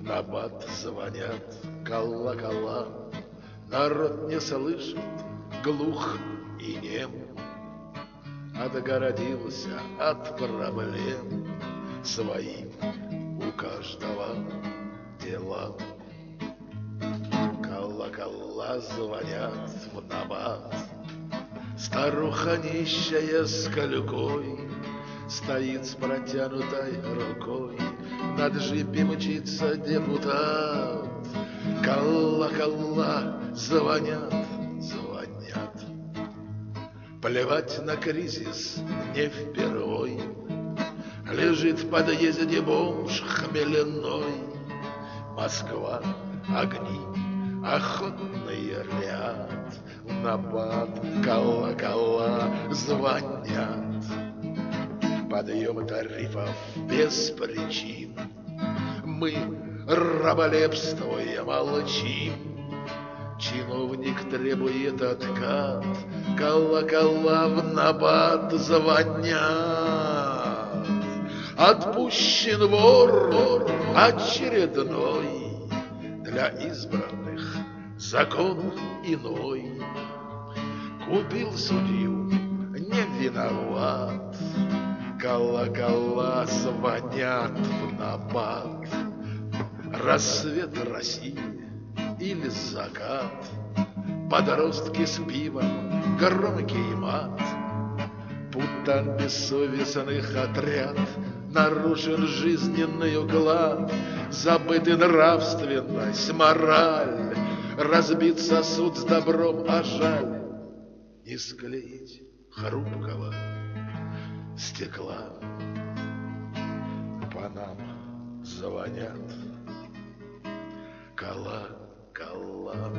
набат звонят колокола. Народ не слышит, глух и нем, отгородился от проблем. Свои у каждого дела. Колокола звонят в набат. Старуха нищая с колюкой стоит с протянутой рукой. На джипе мчится депутат. Колокола звонят, звонят. Плевать на кризис не впервой. Лежит в подъезде бомж хмеляной. Москва, огни, охотный ряд. Набат колокола звонят. Подъем тарифов без причин. Мы, раболепствуя, молчим. Чиновник требует откат. Колокола в набат звонят. Отпущен вор очередной. Для избранных закон иной. Купил судью, не виноват. Колокола звонят в набат. Рассвет России или закат. Подростки с пивом, громкий мат. Путан бессовестных отряд. Нарушен жизненный уклад. Забыты нравственность, мораль. Разбит сосуд с добром, а жаль не склеить хрупкого стекла. По нам звонят колокола.